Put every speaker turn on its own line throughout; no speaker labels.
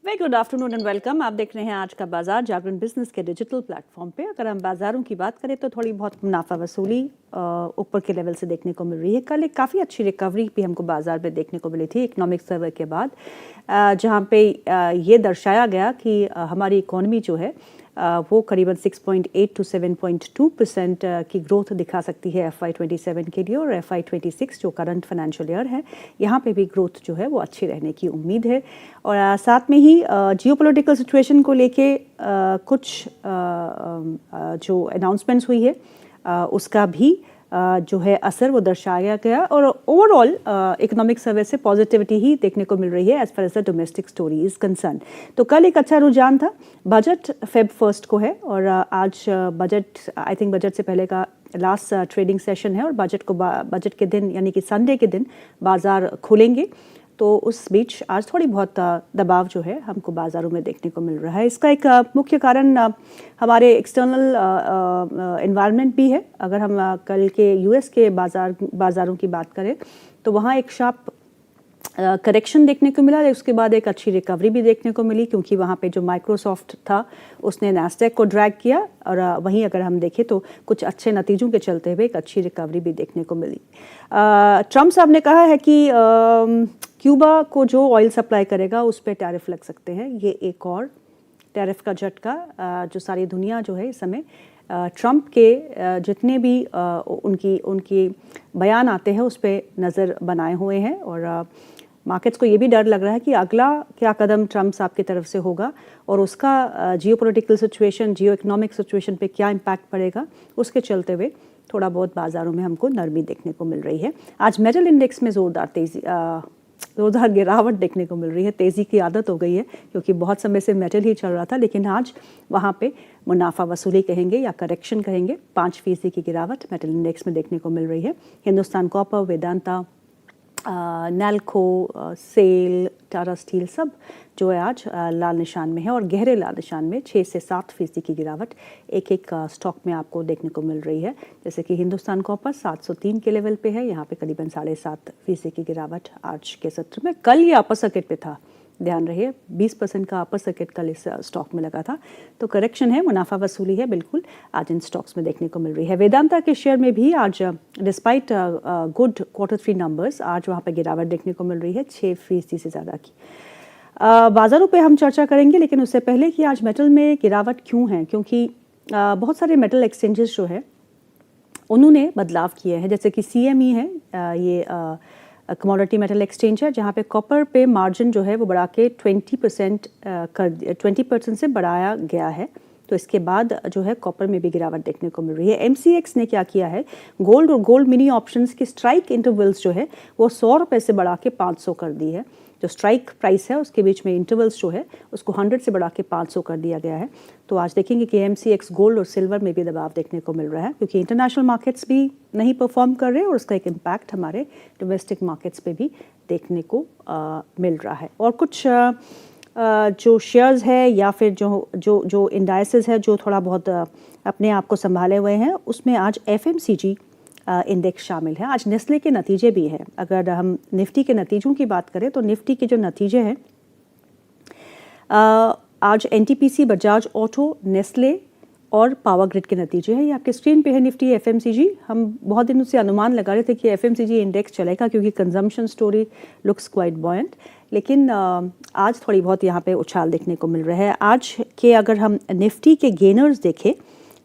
Very good afternoon and welcome. आप देख रहे हैं आज का बाजार जागरण बिजनेस के डिजिटल प्लेटफॉर्म पे। अगर हम बाजारों की बात करें तो थोड़ी बहुत मुनाफा वसूली ऊपर के लेवल से देखने को मिल रही है। कल एक काफ़ी अच्छी रिकवरी भी हमको बाजार में देखने को मिली थी इकोनॉमिक सर्वे के बाद, जहां पे ये दर्शाया गया कि हमारी इकोनॉमी जो है वो करीबन 6.8 to 7.2% की ग्रोथ दिखा सकती है FY27 के लिए, और FY26 जो करंट फाइनेंशियल ईयर है यहाँ पे भी ग्रोथ जो है वो अच्छी रहने की उम्मीद है। और साथ में ही जियोपॉलिटिकल सिचुएशन को लेके कुछ जो अनाउंसमेंट्स हुई है उसका भी जो है असर वो दर्शाया गया, और ओवरऑल इकोनॉमिक सर्वे से पॉजिटिविटी ही देखने को मिल रही है as far as the domestic story is concern. तो कल एक अच्छा रुझान था। बजट फेब 1 को है, और आज बजट आई थिंक बजट से पहले का लास्ट ट्रेडिंग सेशन है, और बजट के दिन यानी कि संडे के दिन बाजार खुलेंगे। तो उस बीच आज थोड़ी बहुत दबाव जो है हमको बाज़ारों में देखने को मिल रहा है। इसका एक मुख्य कारण हमारे एक्सटर्नल एनवायरनमेंट भी है। अगर हम कल के यूएस के बाज़ारों की बात करें तो वहाँ एक शार्प करेक्शन देखने को मिला, उसके बाद एक अच्छी रिकवरी भी देखने को मिली, क्योंकि वहाँ पे जो माइक्रोसॉफ्ट था उसने नैस्डैक को ड्रैग किया, और वहीं अगर हम देखें तो कुछ अच्छे नतीजों के चलते हुए एक अच्छी रिकवरी भी देखने को मिली। ट्रम्प साहब ने कहा है कि क्यूबा को जो ऑयल सप्लाई करेगा उस पर टैरिफ लग सकते हैं। ये एक और टैरिफ का झटका जो सारी दुनिया जो है इस समय ट्रम्प के जितने भी उनकी बयान आते हैं उस पर नज़र बनाए हुए हैं, और मार्केट्स को ये भी डर लग रहा है कि अगला क्या कदम ट्रम्प साहब की तरफ से होगा और उसका जियोपॉलिटिकल सिचुएशन, जियो इकोनॉमिक सिचुएशन पे क्या इम्पैक्ट पड़ेगा। उसके चलते हुए थोड़ा बहुत बाज़ारों में हमको नरमी देखने को मिल रही है। आज मेटल इंडेक्स में जोरदार गिरावट देखने को मिल रही है। तेज़ी की आदत हो गई है क्योंकि बहुत समय से मेटल ही चल रहा था, लेकिन आज वहाँ पे मुनाफा वसूली कहेंगे या करेक्शन कहेंगे, 5% की गिरावट मेटल इंडेक्स में देखने को मिल रही है। हिंदुस्तान कॉपर, वेदांता, नैल्को, सेल, टाटा स्टील सब जो है आज लाल निशान में है, और गहरे लाल निशान में 6 से 7% की गिरावट एक स्टॉक में आपको देखने को मिल रही है। जैसे कि हिंदुस्तान कॉपर 703 के लेवल पे है, यहाँ पे करीबन 7.5% की गिरावट आज के सत्र में। कल ये अपर सर्किट पे था, ध्यान रहे 20% का अपर सर्किट कल इस स्टॉक में लगा था। तो करेक्शन है, मुनाफा वसूली है बिल्कुल आज इन स्टॉक्स में देखने को मिल रही है। वेदांता के शेयर में भी आज डिस्पाइट गुड Q3 नंबर्स आज वहाँ पे गिरावट देखने को मिल रही है 6% से ज़्यादा की। बाज़ारों पे हम चर्चा करेंगे, लेकिन उससे पहले कि आज मेटल में गिरावट क्यों है, क्योंकि बहुत सारे मेटल एक्सचेंजेस जो है उन्होंने बदलाव किए हैं। जैसे कि CME है, ये कमोडिटी मेटल एक्सचेंज है, जहाँ पे कॉपर पे मार्जिन जो है वो बढ़ा के 20% से बढ़ाया गया है। तो इसके बाद जो है कॉपर में भी गिरावट देखने को मिल रही है। MCX ने क्या किया है, गोल्ड और गोल्ड मिनी ऑप्शंस की स्ट्राइक इंटरवल्स जो है वो 100 रुपये से बढ़ा के 500 कर दी है। जो स्ट्राइक प्राइस है उसके बीच में इंटरवल्स जो है उसको 100 से बढ़ा के 500 कर दिया गया है। तो आज देखेंगे कि MCX गोल्ड और सिल्वर में भी दबाव देखने को मिल रहा है, क्योंकि इंटरनेशनल मार्केट्स भी नहीं परफॉर्म कर रहे हैं, और उसका एक इम्पैक्ट हमारे डोमेस्टिक मार्केट्स पे भी देखने को मिल रहा है। और कुछ जो शेयर्स है या फिर जो इंडाइसेस है जो थोड़ा बहुत अपने आप को संभाले हुए हैं, उसमें आज FMCG इंडेक्स शामिल है। आज नेस्ले के नतीजे भी हैं। अगर हम निफ्टी के नतीजों की बात करें तो निफ्टी के जो नतीजे हैं आज NTPC, बजाज ऑटो, नेस्ले और पावर ग्रिड के नतीजे हैं। ये आपके स्क्रीन पे है निफ्टी FMCG। हम बहुत दिनों से अनुमान लगा रहे थे कि FMCG इंडेक्स चलेगा क्योंकि consumption story looks quite buoyant, लेकिन आज थोड़ी बहुत यहाँ पे उछाल देखने को मिल रहा है। आज के अगर हम निफ्टी के गेनर्स देखें,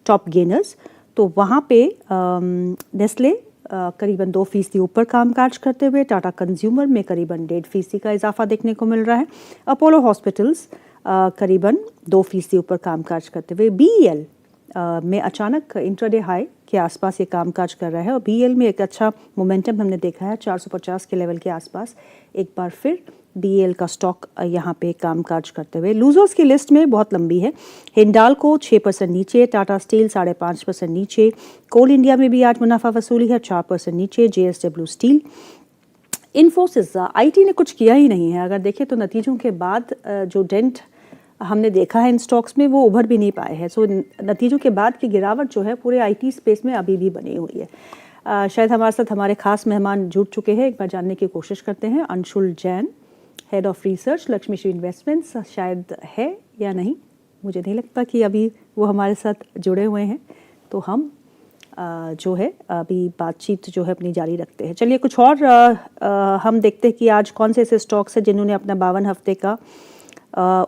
टॉप गेनर्स, तो वहाँ पे नेस्ले करीबन 2% ऊपर कामकाज करते हुए, टाटा कंज्यूमर में करीबन 1.5% का इजाफा देखने को मिल रहा है, अपोलो हॉस्पिटल्स करीबन 2% ऊपर कामकाज करते हुए, BEL में अचानक इंट्राडे हाई के आसपास ये कामकाज कर रहा है, और BEL में एक अच्छा मोमेंटम हमने देखा है 450 के लेवल के आसपास एक बार फिर BEL का स्टॉक यहाँ पे कामकाज करते हुए। लूजर्स की लिस्ट में बहुत लंबी है। हिंडाल्को 6% नीचे, टाटा स्टील 5.5% नीचे, कोल इंडिया में भी आज मुनाफा वसूली है 4% नीचे, JSW स्टील, इन्फोसिस, IT ने कुछ किया ही नहीं है। अगर देखें तो नतीजों के बाद जो डेंट हमने देखा है इन स्टॉक्स में वो उभर भी नहीं पाए हैं। सो नतीजों के बाद की गिरावट जो है पूरे IT स्पेस में अभी भी बनी हुई है। शायद हमारे साथ हमारे खास मेहमान जुड़ चुके हैं, एक बार जानने की कोशिश करते हैं। Anshul Jain head of research Lakshmi Shri investments, शायद है या नहीं, मुझे नहीं लगता कि अभी वो हमारे साथ जुड़े हुए हैं। तो हम जो है अभी बातचीत जो है अपनी जारी रखते हैं। चलिए कुछ और हम देखते हैं कि आज कौन से ऐसे स्टॉक्स हैं जिन्होंने अपना 52 हफ्ते का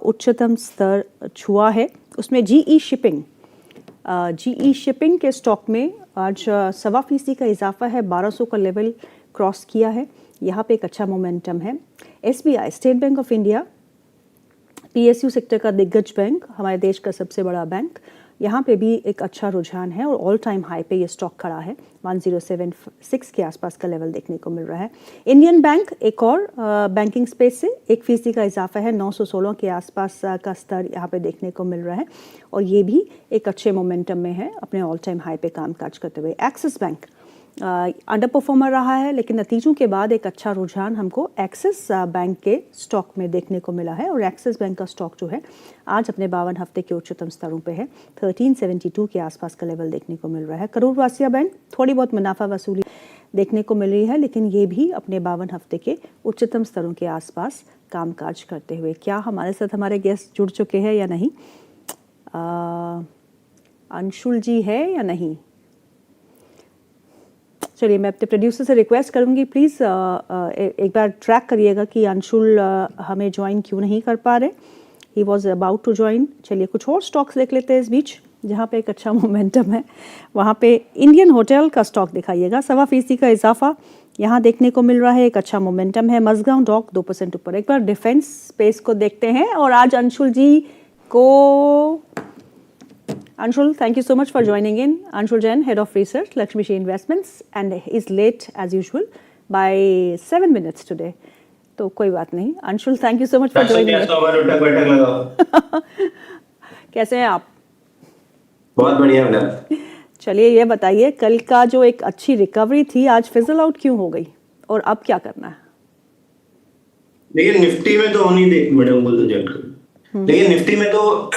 उच्चतम स्तर छुआ है। उसमें जीई शिपिंग के स्टॉक में आज 1.25% का इजाफा है, 1200 का लेवल क्रॉस किया है, यहाँ पे एक अच्छा मोमेंटम है। SBI state bank of India PSU sector का दिग्गज बैंक, हमारे देश का सबसे बड़ा बैंक, यहाँ पे भी एक अच्छा रुझान है और ऑल टाइम हाई पे ये स्टॉक खड़ा है, 1076 के आसपास का लेवल देखने को मिल रहा है। इंडियन बैंक एक और बैंकिंग स्पेस से 1% का इजाफा है, 916 के आसपास का स्तर यहाँ पे देखने को मिल रहा है और ये भी एक अच्छे मोमेंटम में है अपने ऑल टाइम हाई पे कामकाज करते हुए। एक्सिस बैंक अंडर परफॉर्मर रहा है, लेकिन नतीजों के बाद एक अच्छा रुझान हमको एक्सिस बैंक के स्टॉक में देखने को मिला है और एक्सिस बैंक का स्टॉक जो है आज अपने 52 हफ्ते के उच्चतम स्तरों पे है, 1372 के आसपास का लेवल देखने को मिल रहा है। करूर वासिया बैंक थोड़ी बहुत मुनाफा वसूली देखने को मिल रही है, लेकिन ये भी अपने 52 हफ्ते के उच्चतम स्तरों के आसपास कामकाज करते हुए। क्या हमारे साथ हमारे गेस्ट जुड़ चुके हैं या नहीं? अंशुल जी है या नहीं? चलिए मैं अपने प्रोड्यूसर से रिक्वेस्ट करूंगी, प्लीज़ एक बार ट्रैक करिएगा कि अंशुल हमें ज्वाइन क्यों नहीं कर पा रहे। He was about to join. चलिए कुछ और स्टॉक्स देख लेते हैं इस बीच जहाँ पे एक अच्छा मोमेंटम है। वहाँ पे इंडियन होटल का स्टॉक दिखाइएगा, 1.25% का इजाफा यहाँ देखने को मिल रहा है, एक अच्छा मोमेंटम है। मजगांव डॉक 2% ऊपर। एक बार डिफेंस स्पेस को देखते हैं और आज अंशुल जी को Anshul, thank you so much for joining in. Anshul Jain, Head of Research, Lakshmi Shri Investments, and is late as usual by 7 minutes today. तो कोई बात नहीं। Anshul, thank you so much for joining in. कैसे हैं आप?
बहुत बढ़िया madam.
चलिए ये बताइए, कल का जो एक अच्छी रिकवरी थी आज फिजल आउट क्यों हो गई और अब क्या करना है?
लेकिन निफ्टी में तो होनी देख मैडम बोल तो जल्द, लेकिन निफ्टी में तो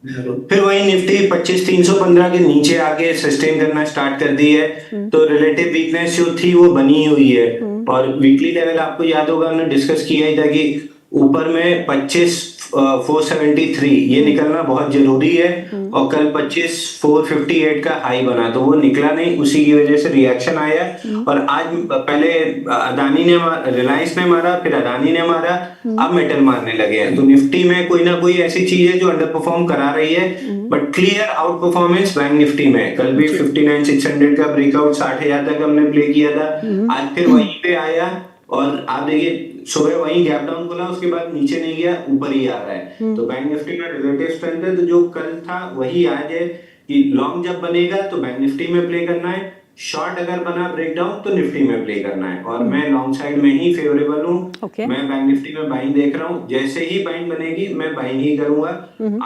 फिर वही निफ्टी 25,315 के नीचे आके सस्टेन करना स्टार्ट कर दी है, तो रिलेटिव वीकनेस जो थी वो बनी हुई है। और वीकली लेवल आपको याद होगा हमने डिस्कस किया ही था कि ऊपर में 25,473 ये निकलना बहुत जरूरी है और कल 25,458 का हाई बना, तो वो निकला नहीं, उसी की वजह से रिएक्शन आया। और आज पहले अदानी ने रिलायंस ने मारा, फिर अदानी ने मारा, अब मेटल मारने लगे हैं। तो निफ्टी में कोई ना कोई ऐसी चीज है जो अंडर परफॉर्म करा रही है, but clear out performance bank Nifty में। कल भी 59,600 का ब्रेकआउट 60,000 तक हमने प्ले किया था, आज फिर वहीं पे आया और आप देखिए सुबह वहीं गैप डाउन खुला, उसके बाद नीचे नहीं गया, ऊपर ही आ रहा है। तो बैंक निफ्टी में रिलेटिव स्ट्रेंथ है, तो जो कल था वही आज है कि लॉन्ग जब बनेगा तो बैंक निफ्टी में प्ले करना है, शॉर्ट अगर बना ब्रेकडाउन तो निफ्टी में प्ले करना है। और मैं लॉन्ग साइड में ही फेवरेबल हूँ। मैं बैंक निफ्टी में बाइंग देख रहा हूँ, जैसे ही बाइंग बनेगी मैं बाइंग ही करूंगा।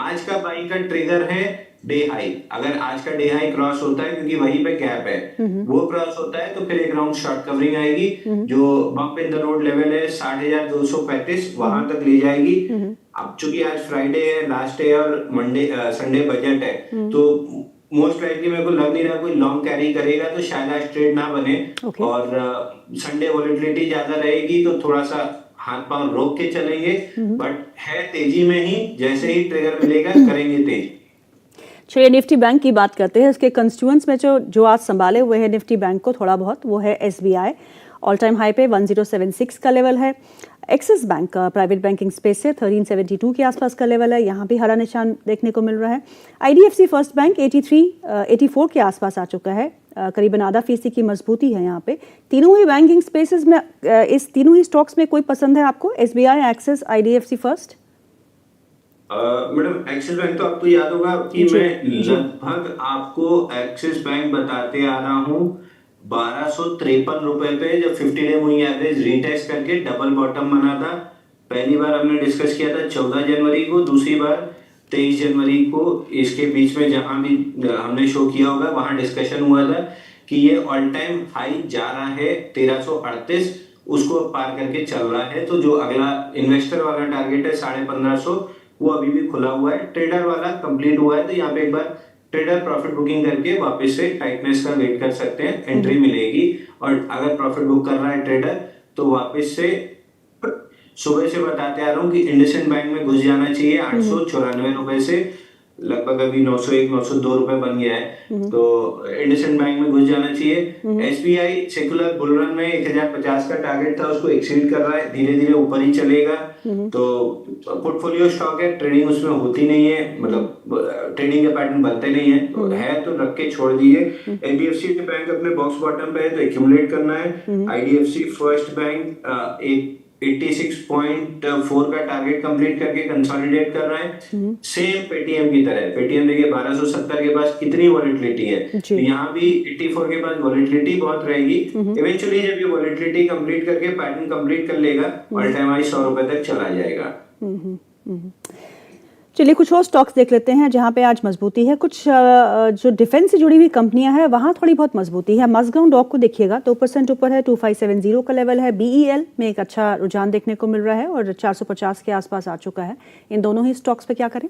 आज का बाइंग का ट्रिगर है डे हाई। अगर आज का डे हाई क्रॉस होता है, क्योंकि वहीं पे गैप है, वो क्रॉस होता है तो फिर एक राउंड शॉर्ट कवरिंग आएगी, जो bump in the road level है 60,235 वहां तक ले जाएगी। अब चूंकि आज फ्राइडे है, लास्ट डे और मंडे संडे बजट है, तो मोस्ट लाइकली मेरे को लग नहीं रहा कोई लॉन्ग कैरी करेगा, तो शायद आज ट्रेड ना बने। और संडे वॉलेटिलिटी ज्यादा रहेगी तो थोड़ा सा हाथ पांव रोक के चलेंगे, बट है तेजी में ही, जैसे ही ट्रिगर मिलेगा करेंगे तेज।
चलिए निफ्टी बैंक की बात करते हैं। इसके कंस्टिट्यूएंट्स में जो आज संभाले हुए हैं निफ्टी बैंक को थोड़ा बहुत, वो है एसबीआई, ऑल टाइम हाई पे 1076 का लेवल है। Axis bank private banking space से 1372 के आसपास का लेवल है, यहाँ भी हरा निशान देखने को मिल रहा है। आईडीएफसी फर्स्ट बैंक 84 के आसपास आ चुका है, करीबन आधा फीसदी की मजबूती है यहाँ पे। तीनों ही बैंकिंग स्पेसेस में इस तीनों ही स्टॉक्स में कोई पसंद है आपको? SBI, axis, IDFC first?
Madam axis bank तो आपको याद होगा कि मैं लगभग आपको एक्सिस बैंक बताते आ रहा हूँ 1253 रुपए पे, जब 50 डे मूविंग एवरेज रीटेस्ट करके डबल बॉटम बना था। पहली बार हमने डिस्कस किया था 14 जनवरी को, दूसरी बार 23 जनवरी को। इसके बीच में जहां भी हमने शो किया होगा वहां डिस्कशन हुआ था कि ये ऑल टाइम हाई जा रहा है 1338, उसको पार करके चल रहा है। तो जो अगला इन्वेस्टर वाला टारगेट है 1550, वो अभी भी खुला हुआ है। ट्रेडर वाला कंप्लीट हुआ है, तो यहाँ पे एक बार ट्रेडर प्रॉफिट बुकिंग करके वापस से टाइटनेस का वेट कर सकते हैं, एंट्री मिलेगी। और अगर प्रॉफिट बुक कर रहा है ट्रेडर तो वापस से सुबह से बताते आ रहा हूँ कि इंडसइंड बैंक में घुस जाना चाहिए 894 रुपए से, लगभग अभी 901 902 रुपए बन गया है, तो इंडसइंड बैंक में घुस जाना चाहिए। एसबीआई सेकुलर बुल रन में 1050 का टारगेट था, उसको एक्सीड कर रहा है, धीरे धीरे ऊपर ही चलेगा। तो पोर्टफोलियो स्टॉक है, ट्रेडिंग उसमें होती नहीं है, मतलब ट्रेडिंग के पैटर्न बनते नहीं है, तो है तो रख के छोड़ दीजिए। एनबीएफसी के बैंक अपने बॉक्स बॉटम पे है तो एक्यूमुलेट करना है। आईडीएफसी फर्स्ट बैंक एक 86.4 का टारगेट कंप्लीट करके कंसोलिडेट कर रहा है। सेम पेटीएम की तरह, पेटीएम देखिए 1270 के पास कितनी वॉलेटिलिटी है, तो यहाँ भी 84 के पास वॉलेटिलिटी बहुत रहेगी। इवेंचुअली जब ये वॉलेटिलिटी कंप्लीट करके पैटर्न कंप्लीट कर लेगा, ऑल टाइम हाई 100 रुपए तक चला जाएगा।
चलिए कुछ और स्टॉक्स देख लेते हैं जहां पे आज मजबूती है। कुछ जो डिफेंस से जुड़ी हुई कंपनियां हैं वहां थोड़ी बहुत मजबूती है। मज़गांव डॉक को देखिएगा 2% ऊपर है, 2570 का लेवल है। बीईएल में एक अच्छा रुझान देखने को मिल रहा है और 450 के आसपास आ चुका है। इन दोनों ही स्टॉक्स पे क्या करें?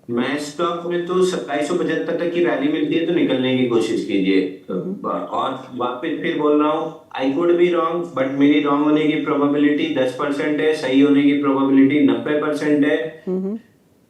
मैं स्टॉक में तो 2775 तक की रैली मिलती है तो निकलने की कोशिश कीजिए। और वापस फिर बोल रहा हूँ, I could be wrong, but मेरी रॉन्ग होने की प्रोबेबिलिटी 10% है, सही होने की प्रोबेबिलिटी 90% है।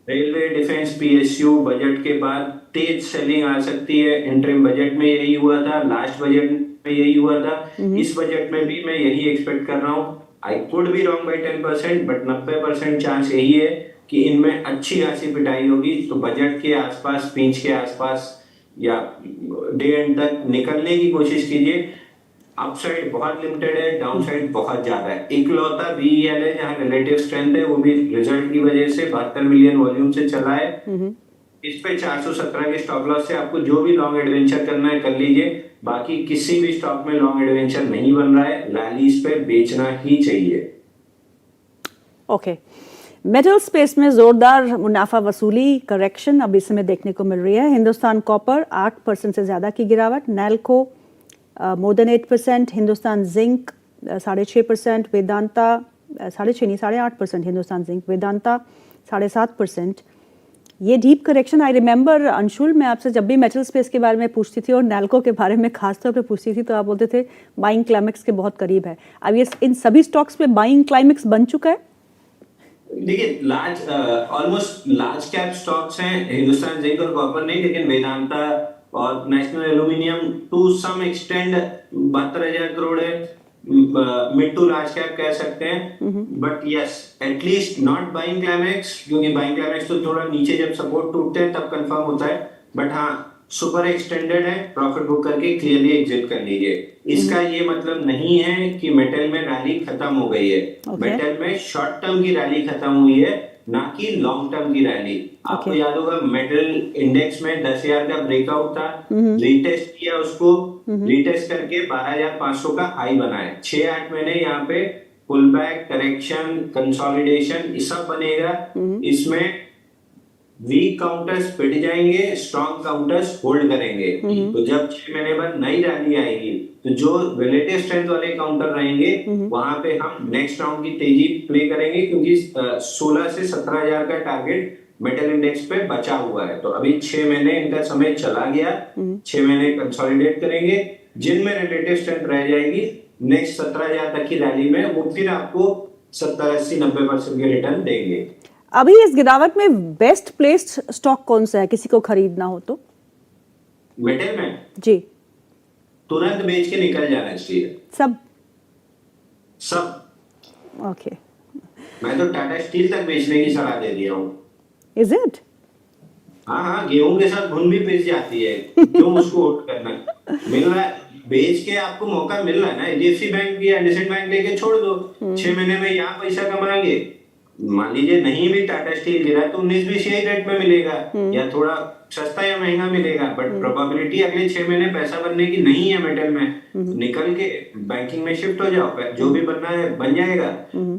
रेलवे, डिफेंस, पीएसयू बजट के बाद तेज सेलिंग आ सकती है। इंटरिम बजट में यही हुआ था, लास्ट बजट में यही हुआ था, इस बजट में भी मैं यही एक्सपेक्ट कर रहा हूँ। I could be wrong by 10%, but 90% chance यही है कि इनमें अच्छी खासी पिटाई होगी। तो बजट के आसपास, पिंच के आसपास या डे एंड तक निकलने की कोशिश कीजिए। अपसाइड बहुत लिमिटेड है, डाउनसाइड बहुत ज्यादा है। इकलौता बीईएल है जहां रिलेटिव स्ट्रेंथ है, वो भी रिजल्ट की वजह से 72 मिलियन वॉल्यूम से चला है। इस पे 417 के स्टॉप लॉस से आपको जो भी लॉन्ग एडवेंचर करना है कर लीजिए। बाकी किसी भी स्टॉक में लॉन्ग एडवेंचर नहीं बन रहा है, रैलीज पे बेचना ही चाहिए।
ओके, मेटल स्पेस में जोरदार मुनाफा वसूली करेक्शन अब इस समय देखने को मिल रही है। हिंदुस्तान कॉपर 8% से ज्यादा की गिरावट, NALCO more than 8%, Hindustan zinc 6.5%, Vedanta 6.5 नहीं 8.5%, हिंदुस्तान जिंक, वेदांता 7.5%। ये deep correction, I remember Anshul, मैं आपसे जब भी मेटल स्पेस के बारे में पूछती थी और नैल्को के बारे में खासतौर पे पूछती थी तो आप बोलते थे बाइंग क्लाइमेक्स के बहुत करीब है। अब ये इन सभी स्टॉक्स पे बाइंग क्लाइमेक्स बन चुका है।
देखिए ऑलमोस्ट लार्ज कैप स्टॉक्स हैं, हिंदुस्तान जिंक और कॉपर नहीं, लेकिन वेदांता और National Aluminium to some extent 72,000 crore है, मिड टू लार्ज कैप कह सकते हैं। But yes, at least not buying climax, क्योंकि बाइंग क्लाइमेक्स तो थोड़ा नीचे जब सपोर्ट टूटते हैं तब कंफर्म होता है। बट हाँ, सुपर एक्सटेंडेड है, प्रॉफिट बुक करके क्लियरली एग्जिट कर लीजिए। इसका ये मतलब नहीं है कि मेटल में रैली खत्म हो गई है। मेटल में शॉर्ट टर्म की रैली खत्म हुई है, ना कि लॉन्ग टर्म की रैली। आपको याद होगा मेटल इंडेक्स में 10,000 का ब्रेकआउट था, रीटेस्ट किया उसको, रीटेस्ट करके 12,500 का हाई बनाया। 6-8 महीने यहाँ पे पुल बैक, करेक्शन, कंसोलिडेशन ये सब बनेगा। इसमें वीक काउंटर्स पिट जाएंगे, स्ट्रॉन्ग काउंटर्स होल्ड करेंगे। तो जब 6 महीने बाद नई रैली आएगी तो जो रिलेटिव स्ट्रेंथ वाले काउंटर रहेंगे वहां पे हम नेक्स्ट राउंड की तेजी प्ले करेंगे, क्योंकि 16 से 17,000 का टारगेट मेटल इंडेक्स पे बचा हुआ है। तो अभी 6 महीने इनका समय चला गया, 6 महीने कंसोलिडेट करेंगे। जिनमें रिलेटिव स्ट्रेंथ रह जाएगी नेक्स्ट 17,000 तक की रैली में, वो फिर आपको 70, 80, 90% के रिटर्न देंगे।
अभी इस गिरावट में बेस्ट प्लेस्ड स्टॉक कौन सा है किसी को खरीदना हो तो?
मेटल में
जी,
तुरंत बेच के निकल जाना चाहिए
सब। ओके,
मैं तो टाटा स्टील तक बेचने की सलाह दे दिया हूँ।
Is it?
हाँ, गेहूं के साथ घुन भी पिस जाती है, क्यों उसको होल्ड करना? मिल रहा है, बेच के आपको मौका मिल रहा है ना। एचडीएफसी बैंक या इंडसइंड बैंक लेके छोड़ दो, 6 महीने में यहाँ पैसा कमाएंगे। मान लीजिए नहीं भी टाटा स्टील गिरा तो 19-20 यही रेट में मिलेगा, या थोड़ा सस्ता या महंगा मिलेगा, बट प्रोबेबिलिटी अगले 6 महीने पैसा बनने की नहीं है मेटल में। निकल के बैंकिंग में शिफ्ट हो जाओ, जो भी बनना है बन जाएगा,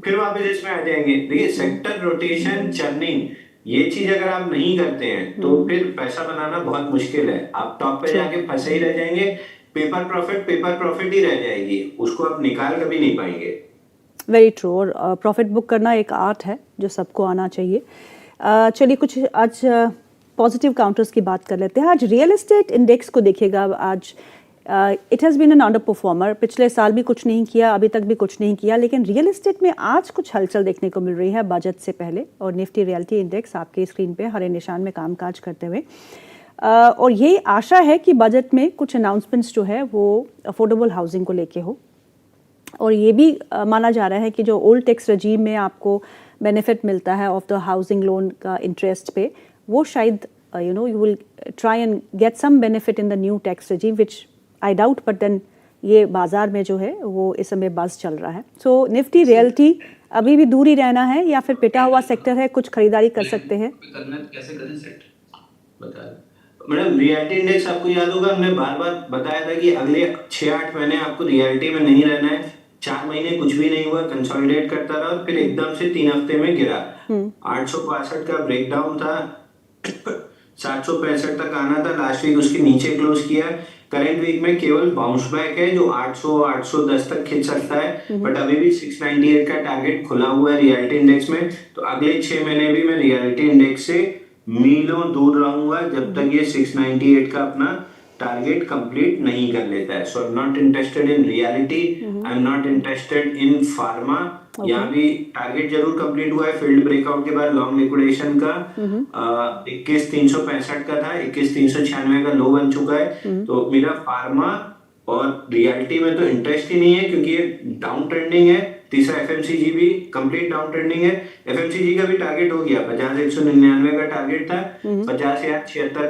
फिर वापस इसमें आ जाएंगे। देखिए, सेक्टर रोटेशन, चर्निंग, ये चीज अगर आप नहीं करते हैं तो फिर पैसा बनाना बहुत मुश्किल है। आप टॉप पे जाके फंसे ही रह जाएंगे, पेपर प्रॉफिट ही रह जाएगी, उसको आप निकाल कभी नहीं पाएंगे।
Very true. और प्रॉफिट बुक करना एक आर्ट है जो सबको आना चाहिए। चलिए कुछ आज पॉजिटिव काउंटर्स की बात कर लेते हैं। आज रियल एस्टेट इंडेक्स को देखिएगा, आज it has been an under performer, पिछले साल भी कुछ नहीं किया, अभी तक भी कुछ नहीं किया, लेकिन रियल एस्टेट में आज कुछ हलचल देखने को मिल रही है बजट से पहले, और निफ्टी रियल्टी इंडेक्स आपके स्क्रीन पे हरे निशान में कामकाज करते हुए, और ये आशा है कि बजट में कुछ अनाउंसमेंट्स जो है वो अफोर्डेबल हाउसिंग को लेके हो, और ये भी माना जा रहा है कि जो ओल्ड टैक्स रजीम में आपको बेनिफिट मिलता है ऑफ द हाउसिंग लोन का इंटरेस्ट पे, वो शायद you will try and get some benefit in the new tax regime, which I doubt, but then ये बाजार में जो है वो इस समय बज़ चल रहा है। सो निफ्टी रियल्टी अभी भी दूर ही रहना है या फिर पिटा हुआ सेक्टर है, कुछ खरीदारी कर सकते हैं?
कैसे करें सेट बताया मैडम। रियल्टी इंडेक्स आपको याद होगा, हमने बार बार बताया था कि अगले 6-8 महीने आपको रियल्टी में नहीं रहना है। 4 महीने कुछ भी नहीं हुआ, कंसोलिडेट करता रहा, फिर एकदम से 3 हफ्ते में गिरा। 862 का ब्रेकडाउन था, 765 तक आना था, लास्ट वीक उसके नीचे क्लोज किया। करंट वीक में केवल बाउंस बैक है जो 800-810 तक खिंच सकता है, बट अभी भी 698 का टारगेट खुला हुआ है रियल्टी इंडेक्स में। तो अगले 6 महीने भी मैं रियल्टी इंडेक्स से मीलों दूर रहूंगा जब तक ये 698 का अपना टारगेट कंप्लीट नहीं कर लेता है। So I am not interested in reality, I am not interested in pharma. यहाँ भी टारगेट जरूर कंप्लीट हुआ है फील्ड ब्रेकआउट के बाद लॉन्ग लिक्विडेशन का। 21,365 का था, 21,396 का लो बन चुका है। तो मेरा फार्मा और रियलिटी में तो इंटरेस्ट ही नहीं है, क्योंकि ये डाउन ट्रेंडिंग है। तीसरा एफएमसीजी भी कंप्लीट डाउन ट्रेंडिंग है। एफएमसीजी का भी टारगेट हो गया, 50,199 का टारगेट था, 50,076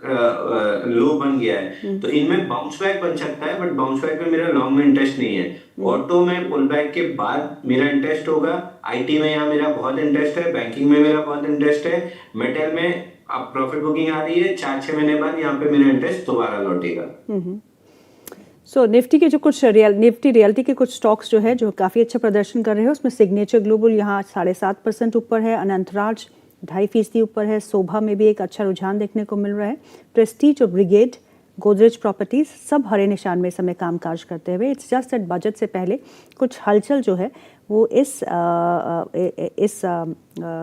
का लो बन गया है। तो इनमें बाउंस बैक बन सकता है, बट बाउंस बैक में मेरा लॉन्ग में इंटरेस्ट नहीं है। ऑटो में पुल बैक के बाद मेरा इंटरेस्ट होगा, आईटी में यहाँ मेरा बहुत इंटरेस्ट है, बैंकिंग में मेरा बहुत इंटरेस्ट है, मेटल में अब प्रॉफिट बुकिंग आ रही है, 4-6 महीने बाद यहाँ पे मेरा इंटरेस्ट दोबारा लौटेगा।
सो निफ्टी के जो कुछ निफ्टी रियल्टी के कुछ स्टॉक्स जो है जो काफ़ी अच्छा प्रदर्शन कर रहे हैं, उसमें सिग्नेचर ग्लोबल यहाँ 7.5% ऊपर है, अनंतराज 2.5% ऊपर है, शोभा में भी एक अच्छा रुझान देखने को मिल रहा है, प्रेस्टीज और ब्रिगेड, गोदरेज प्रॉपर्टीज सब हरे निशान में इस समय कामकाज करते हुए। इट्स जस्ट दैट बजट से पहले कुछ हलचल जो है वो इस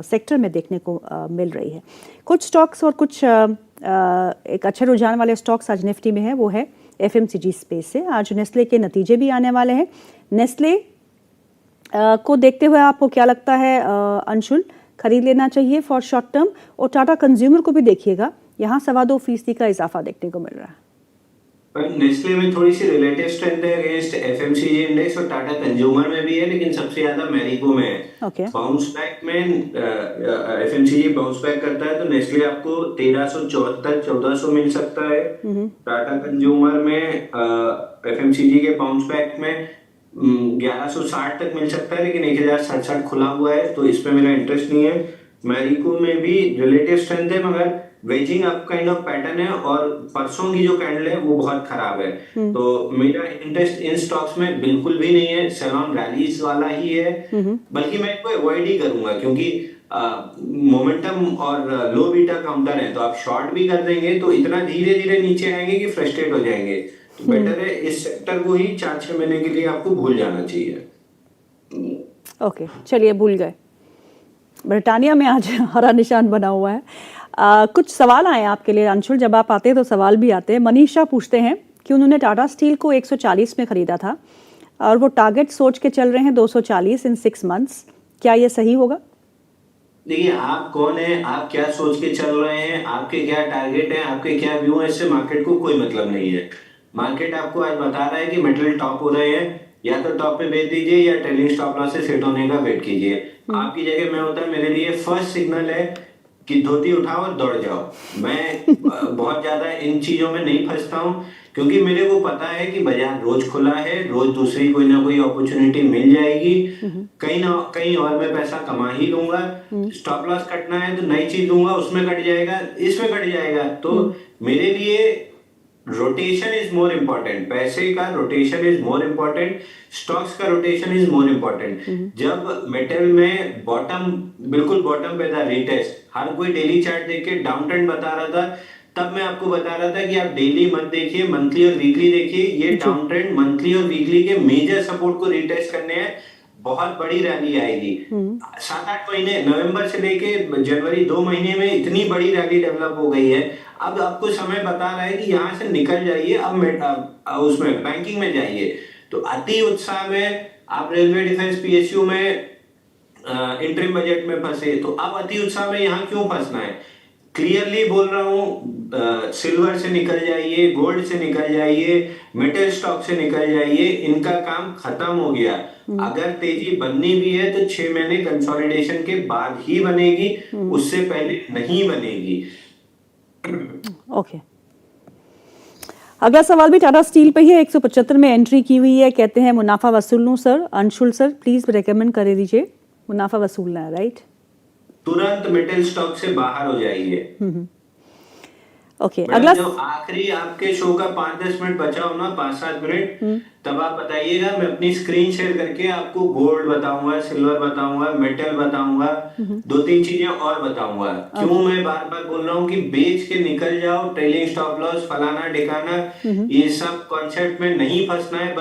सेक्टर में देखने को मिल रही है। कुछ स्टॉक्स और कुछ एक अच्छे रुझान वाले स्टॉक्स आज निफ्टी में है, वो है एफएमसीजी स्पेस से। आज नेस्ले के नतीजे भी आने वाले हैं। नेस्ले को देखते हुए आपको क्या लगता है अंशुल, खरीद लेना चाहिए फॉर शॉर्ट टर्म? और टाटा कंज्यूमर को भी देखिएगा, यहाँ 2.25% का इजाफा देखने को मिल रहा है।
नेस्ले में थोड़ी सी रिलेटिव स्ट्रेंथ है अगेंस्ट एफएमसीजी इंडेक्स, और टाटा कंज्यूमर में भी है, लेकिन सबसे ज्यादा मैरिको में है। बाउंस बैक में एफएमसीजी बाउंस बैक करता है तो नेस्ले आपको 1374-1400 मिल सकता है। टाटा कंज्यूमर में एफएमसीजी के बाउंस बैक में 1160 तक मिल सकता है, लेकिन 1067 खुला हुआ है, तो इसमें मेरा इंटरेस्ट नहीं है। मैरिको में भी रिलेटिव स्ट्रेंथ है, मगर waging up kind of pattern है, और परसों की जो कैंडल है वो बहुत खराब है। तो मेरा इंटरेस्ट इन स्टॉक्स में बिल्कुल भी नहीं है, सेलॉन रैलीज वाला ही है, बल्कि मैं इसको अवॉइड ही करूंगा, क्योंकि मोमेंटम और लो बीटा काउंटर है, तो आप शॉर्ट भी कर देंगे तो इतना धीरे धीरे नीचे आएंगे कि फ्रस्ट्रेट हो जाएंगे। तो बेटर है इस सेक्टर को ही 4-6 महीने के लिए आपको भूल जाना चाहिए।
ओके, चलिए भूल गए। ब्रिटानिया में आज हरा निशान बना हुआ है। कुछ सवाल आए आपके लिए अंशुल, जब आप आते हैं तो सवाल भी आते हैं। मनीषा पूछते हैं कि उन्होंने टाटा स्टील को 140 में खरीदा था और वो टारगेट सोच के चल रहे हैं 240 इन 6 मंथ्स, क्या ये सही होगा?
देखिए, आप कौन है, आप क्या सोच के चल रहे हैं, आपके क्या टारगेट है, आपके क्या व्यू है, इससे मार्केट को कोई मतलब नहीं है। मार्केट आपको आज बता रहा है कि मेटल टॉप हो रहे हैं, या तो टॉप पे बेच दीजिए या ट्रेलिंग स्टॉप लॉस से सेट होने का वेट कीजिए। आपकी जगह मैं होता है, मेरे लिए फर्स्ट सिग्नल है कि धोती उठाओ और दौड़ जाओ। मैं बहुत ज्यादा इन चीजों में नहीं फंसता हूँ, क्योंकि मेरे को पता है कि बाजार रोज खुला है, रोज दूसरी कोई ना कोई अपॉर्चुनिटी मिल जाएगी, कहीं ना कहीं और मैं पैसा कमा ही लूंगा। स्टॉप लॉस कटना है तो नई चीज लूंगा, उसमें कट जाएगा, इसमें कट जाएगा। तो मेरे लिए रोटेशन इज मोर इम्पोर्टेंट, पैसे का rotation is more important, stocks का रोटेशन इज मोर इम्पोर्टेंट। जब मेटल में बॉटम, बिल्कुल बॉटम पे था रीटेस्ट, हर कोई डेली चार्ट देख के डाउन ट्रेंड बता रहा था, तब मैं आपको बता रहा था कि आप डेली मत देखिए, मंथली और वीकली देखिए। ये डाउन ट्रेंड मंथली और वीकली के मेजर सपोर्ट को रीटेस्ट करने हैं। बहुत बड़ी रैली आएगी। 7-8 महीने, नवंबर से लेके जनवरी, 2 महीने में इतनी बड़ी रैली डेवलप हो गई है। अब आपको समय बता रहा है कि यहाँ से निकल जाइए, अब उसमें बैंकिंग में जाइए। तो अति उत्साह में आप रेलवे डिफेंस पीएसयू में इंटरिम बजट में फंसे, तो अब अति उत्साह में यहाँ क्यों फंसना है? क्लियरली बोल रहा हूँ, सिल्वर से निकल जाइए, गोल्ड से निकल जाइए, मेटल स्टॉक से निकल जाइए, इनका काम खत्म हो गया। अगर तेजी बननी भी है तो 6 महीने कंसोलिडेशन के बाद ही बनेगी, उससे पहले नहीं बनेगी।
ओके, अगला सवाल भी टाटा स्टील पे ही है। 175 में एंट्री की हुई है, कहते हैं मुनाफा वसूल लूं sir. Anshul sir please recommend कर दीजिए, मुनाफा वसूलना है, राइट?
तुरंत मेटल स्टॉक से बाहर हो जाइए।
ओके,
मैडम,
अगला
जब आखिरी आपके शो का 5-10 मिनट बचा हो ना, 5-7 मिनट, तब आप बताइएगा, मैं अपनी स्क्रीन शेयर करके आपको गोल्ड बताऊंगा, सिल्वर बताऊंगा, मेटल बताऊंगा, 2-3 चीजें और बताऊंगा। क्यों मैं बार बार बोल रहा हूँ कि बेच के निकल जाओ, ट्रेलिंग स्टॉप लॉस, फलाना ढिकाना, ये सब कॉन्सेप्ट में नहीं फंसना है।